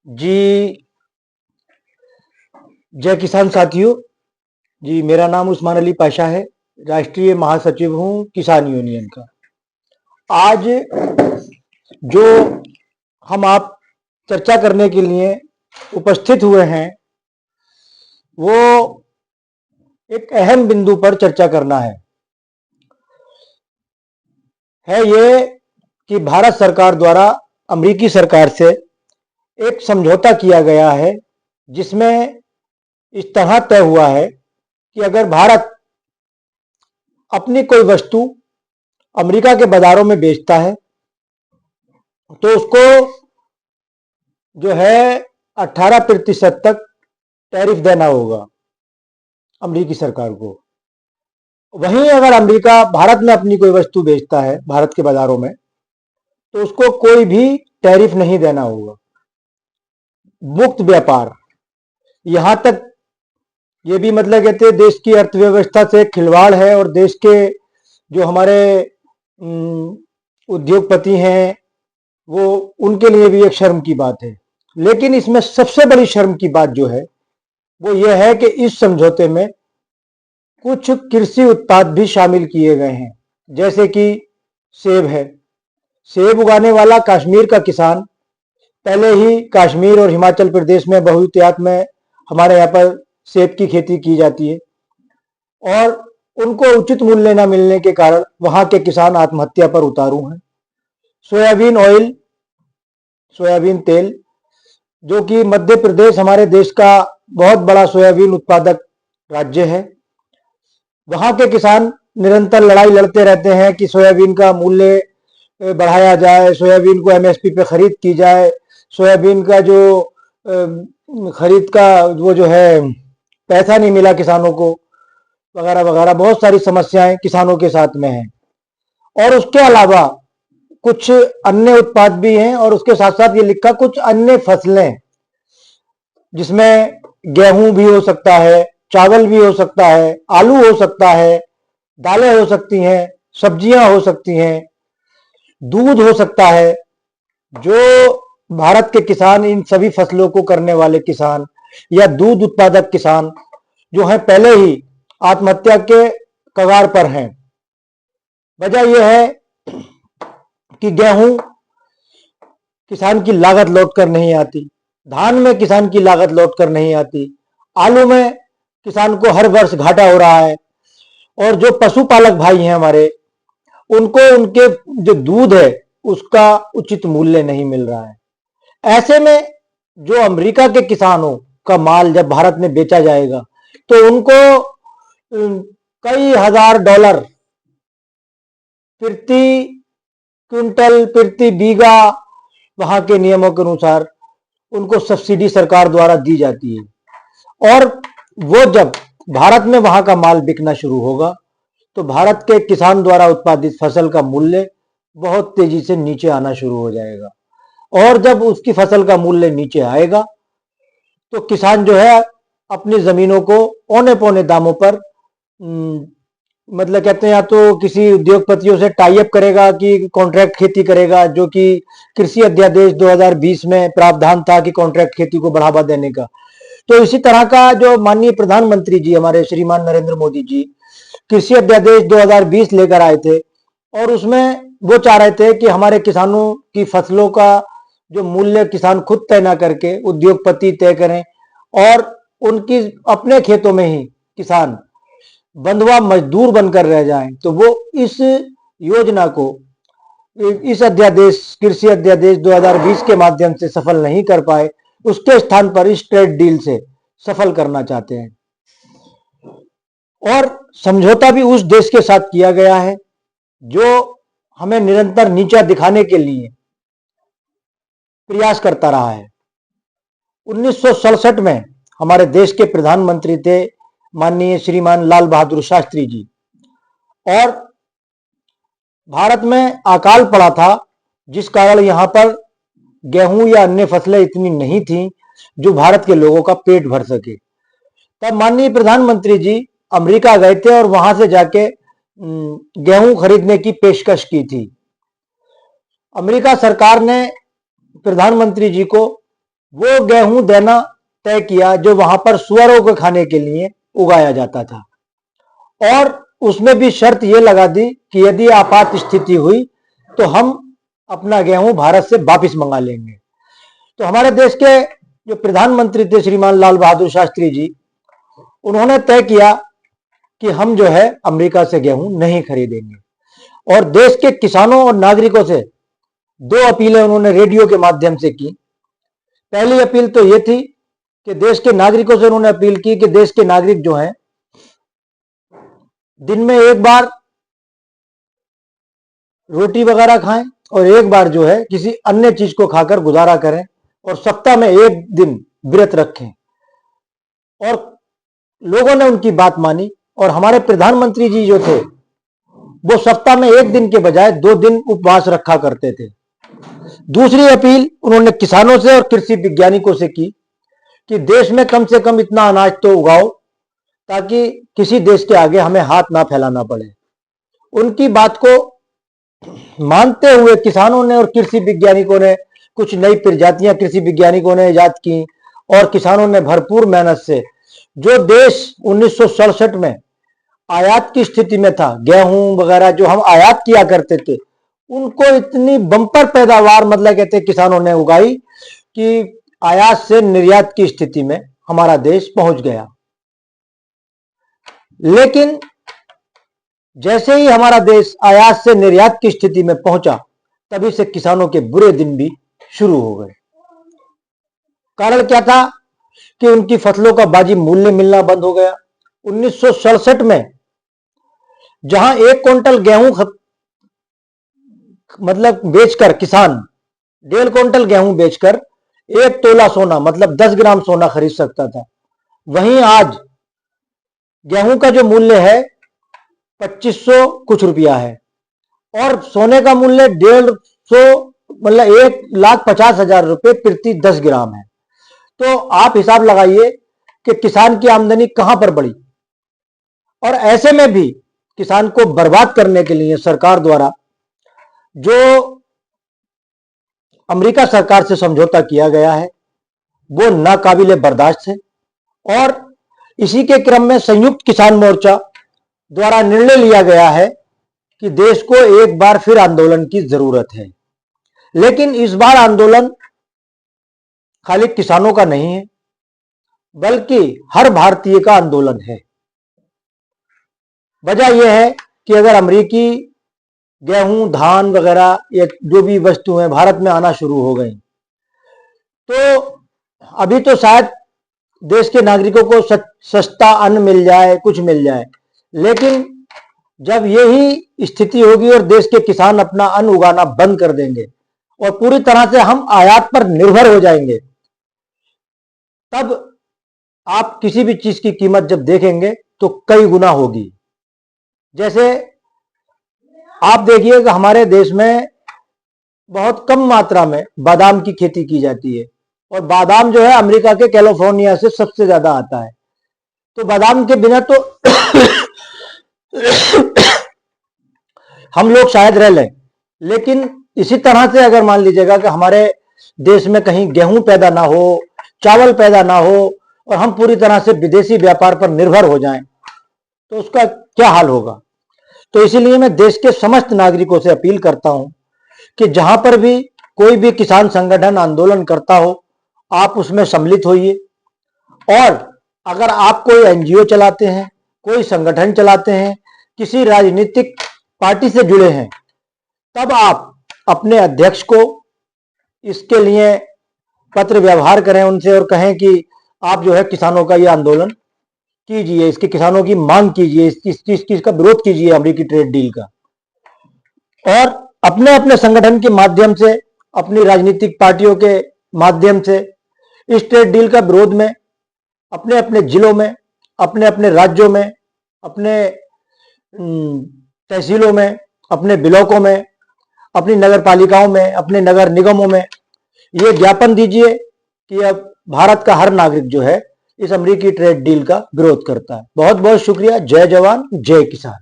जी, जय किसान साथियों। जी, मेरा नाम उस्मान अली पाशा है। राष्ट्रीय महासचिव हूँ किसान यूनियन का। आज जो हम आप चर्चा करने के लिए उपस्थित हुए हैं, वो एक अहम बिंदु पर चर्चा करना है ये कि भारत सरकार द्वारा अमेरिकी सरकार से एक समझौता किया गया है, जिसमें इस तरह तय हुआ है कि अगर भारत अपनी कोई वस्तु अमेरिका के बाजारों में बेचता है तो उसको जो है 18% तक टैरिफ देना होगा अमेरिकी सरकार को। वहीं अगर अमेरिका भारत में अपनी कोई वस्तु बेचता है भारत के बाजारों में, तो उसको कोई भी टैरिफ नहीं देना होगा। मुक्त व्यापार, यहां तक ये भी मतलब कहते हैं देश की अर्थव्यवस्था से खिलवाड़ है और देश के जो हमारे उद्योगपति हैं वो उनके लिए भी एक शर्म की बात है। लेकिन इसमें सबसे बड़ी शर्म की बात जो है वो ये है कि इस समझौते में कुछ कृषि उत्पाद भी शामिल किए गए हैं, जैसे कि सेब है। सेब उगाने वाला कश्मीर का किसान, पहले ही कश्मीर और हिमाचल प्रदेश में बहुतायत में हमारे यहाँ पर सेब की खेती की जाती है और उनको उचित मूल्य न मिलने के कारण वहां के किसान आत्महत्या पर उतारू हैं। सोयाबीन ऑयल, सोयाबीन तेल, जो कि मध्य प्रदेश हमारे देश का बहुत बड़ा सोयाबीन उत्पादक राज्य है, वहां के किसान निरंतर लड़ाई लड़ते रहते हैं कि सोयाबीन का मूल्य बढ़ाया जाए, सोयाबीन को एमएसपी पे खरीद की जाए, सोयाबीन का जो खरीद का वो जो है पैसा नहीं मिला किसानों को, वगैरह वगैरह बहुत सारी समस्याएं किसानों के साथ में हैं। और उसके अलावा कुछ अन्य उत्पाद भी हैं और उसके साथ साथ ये लिखा कुछ अन्य फसलें, जिसमें गेहूं भी हो सकता है, चावल भी हो सकता है, आलू हो सकता है, दालें हो सकती हैं, सब्जियां हो सकती हैं, दूध हो सकता है। जो भारत के किसान, इन सभी फसलों को करने वाले किसान या दूध उत्पादक किसान जो है पहले ही आत्महत्या के कगार पर हैं। वजह यह है कि गेहूं किसान की लागत लौट कर नहीं आती, धान में किसान की लागत लौट कर नहीं आती, आलू में किसान को हर वर्ष घाटा हो रहा है और जो पशुपालक भाई हैं हमारे, उनको उनके जो दूध है उसका उचित मूल्य नहीं मिल रहा है। ऐसे में जो अमेरिका के किसानों का माल जब भारत में बेचा जाएगा तो उनको कई हजार डॉलर प्रति क्विंटल, प्रति बीघा, वहां के नियमों के अनुसार उनको सब्सिडी सरकार द्वारा दी जाती है। और वो जब भारत में वहां का माल बिकना शुरू होगा तो भारत के किसान द्वारा उत्पादित फसल का मूल्य बहुत तेजी से नीचे आना शुरू हो जाएगा। और जब उसकी फसल का मूल्य नीचे आएगा तो किसान जो है अपनी जमीनों को औने पौने दामों पर मतलब कहते हैं या तो किसी उद्योगपतियों से टाई अप करेगा कि कॉन्ट्रैक्ट खेती करेगा, जो कि कृषि अध्यादेश 2020 में प्रावधान था कि कॉन्ट्रैक्ट खेती को बढ़ावा देने का। तो इसी तरह का जो माननीय प्रधानमंत्री जी हमारे श्रीमान नरेंद्र मोदी जी कृषि अध्यादेश 2020 लेकर आए थे और उसमें वो चाह रहे थे कि हमारे किसानों की फसलों का जो मूल्य किसान खुद तय ना करके उद्योगपति तय करें और उनकी अपने खेतों में ही किसान बंधुआ मजदूर बनकर रह जाएं। तो वो इस योजना को, इस अध्यादेश कृषि अध्यादेश 2020 के माध्यम से सफल नहीं कर पाए, उसके स्थान पर इस ट्रेड डील से सफल करना चाहते हैं। और समझौता भी उस देश के साथ किया गया है जो हमें निरंतर नीचा दिखाने के लिए प्रयास करता रहा है। 1967 में हमारे देश के प्रधानमंत्री थे माननीय श्रीमान लाल बहादुर शास्त्री जी, और भारत में अकाल पड़ा था जिस कारण यहां पर गेहूं या अन्य फसलें इतनी नहीं थी जो भारत के लोगों का पेट भर सके। तब माननीय प्रधानमंत्री जी अमेरिका गए थे और वहां से जाके गेहूं खरीदने की पेशकश की थी। अमेरिका सरकार ने प्रधानमंत्री जी को वो गेहूं देना तय किया जो वहां पर सुअरों को खाने के लिए उगाया जाता था, और उसमें भी शर्त यह लगा दी कि यदि आपात स्थिति हुई तो हम अपना गेहूं भारत से वापस मंगा लेंगे। तो हमारे देश के जो प्रधानमंत्री थे श्रीमान लाल बहादुर शास्त्री जी, उन्होंने तय किया कि हम जो है अमेरिका से गेहूं नहीं खरीदेंगे, और देश के किसानों और नागरिकों से दो अपीलें उन्होंने रेडियो के माध्यम से की। पहली अपील तो यह थी कि देश के नागरिकों से उन्होंने अपील की कि देश के नागरिक जो हैं दिन में एक बार रोटी वगैरह खाएं और एक बार जो है किसी अन्य चीज को खाकर गुजारा करें, और सप्ताह में एक दिन व्रत रखें। और लोगों ने उनकी बात मानी, और हमारे प्रधानमंत्री जी जो थे वो सप्ताह में एक दिन के बजाय 2 दिन उपवास रखा करते थे। दूसरी अपील उन्होंने किसानों से और कृषि वैज्ञानिकों से की कि देश में कम से कम इतना अनाज तो उगाओ ताकि किसी देश के आगे हमें हाथ ना फैलाना पड़े। उनकी बात को मानते हुए किसानों ने और कृषि वैज्ञानिकों ने कुछ नई प्रजातियां कृषि वैज्ञानिकों ने इजाद की, और किसानों ने भरपूर मेहनत से जो देश 1967 में आयात की स्थिति में था, गेहूं वगैरह जो हम आयात किया करते थे, उनको इतनी बंपर पैदावार मतलब कहते किसानों ने उगाई कि आयात से निर्यात की स्थिति में हमारा देश पहुंच गया। लेकिन जैसे ही हमारा देश आयात से निर्यात की स्थिति में पहुंचा, तभी से किसानों के बुरे दिन भी शुरू हो गए। कारण क्या था कि उनकी फसलों का वाजिब मूल्य मिलना बंद हो गया। 1967 में जहां 1 क्विंटल गेहूं मतलब बेचकर किसान 1.5 क्विंटल गेहूं बेचकर 1 तोला सोना मतलब 10 ग्राम सोना खरीद सकता था, वहीं आज गेहूं का जो मूल्य है 2500 कुछ रुपया है, और सोने का मूल्य 150 मतलब 1,50,000 रुपए प्रति 10 ग्राम है। तो आप हिसाब लगाइए कि किसान की आमदनी कहां पर बढ़ी। और ऐसे में भी किसान को बर्बाद करने के लिए सरकार द्वारा जो अमेरिका सरकार से समझौता किया गया है वो नाकाबिले बर्दाश्त है, और इसी के क्रम में संयुक्त किसान मोर्चा द्वारा निर्णय लिया गया है कि देश को एक बार फिर आंदोलन की जरूरत है। लेकिन इस बार आंदोलन खाली किसानों का नहीं है, बल्कि हर भारतीय का आंदोलन है। वजह यह है कि अगर अमेरिकी गेहूं, धान वगैरह या जो भी वस्तुएं भारत में आना शुरू हो गई, तो अभी तो शायद देश के नागरिकों को सस्ता अन्न मिल जाए, कुछ मिल जाए, लेकिन जब यही स्थिति होगी और देश के किसान अपना अन्न उगाना बंद कर देंगे और पूरी तरह से हम आयात पर निर्भर हो जाएंगे, तब आप किसी भी चीज की कीमत जब देखेंगे तो कई गुना होगी। जैसे आप देखिए कि हमारे देश में बहुत कम मात्रा में बादाम की खेती की जाती है, और बादाम जो है अमेरिका के कैलिफोर्निया से सबसे ज्यादा आता है। तो बादाम के बिना तो हम लोग शायद रह लें, लेकिन इसी तरह से अगर मान लीजिएगा कि हमारे देश में कहीं गेहूं पैदा ना हो, चावल पैदा ना हो, और हम पूरी तरह से विदेशी व्यापार पर निर्भर हो जाएं, तो उसका क्या हाल होगा। तो इसीलिए मैं देश के समस्त नागरिकों से अपील करता हूं कि जहां पर भी कोई भी किसान संगठन आंदोलन करता हो, आप उसमें सम्मिलित होइए। और अगर आप कोई एनजीओ चलाते हैं, कोई संगठन चलाते हैं, किसी राजनीतिक पार्टी से जुड़े हैं, तब आप अपने अध्यक्ष को इसके लिए पत्र व्यवहार करें उनसे, और कहें कि आप जो है किसानों का ये आंदोलन कीजिए, इसके किसानों की मांग कीजिए, इस चीज का विरोध कीजिए अमेरिकी ट्रेड डील का। और अपने अपने संगठन के माध्यम से, अपनी राजनीतिक पार्टियों के माध्यम से इस ट्रेड डील का विरोध में अपने अपने जिलों में, अपने अपने राज्यों में, अपने तहसीलों में, अपने ब्लॉकों में, अपनी नगर पालिकाओं में, अपने नगर निगमों में ये ज्ञापन दीजिए कि अब भारत का हर नागरिक जो है इस अमेरिकी ट्रेड डील का विरोध करता है। बहुत बहुत शुक्रिया। जय जवान जय किसान।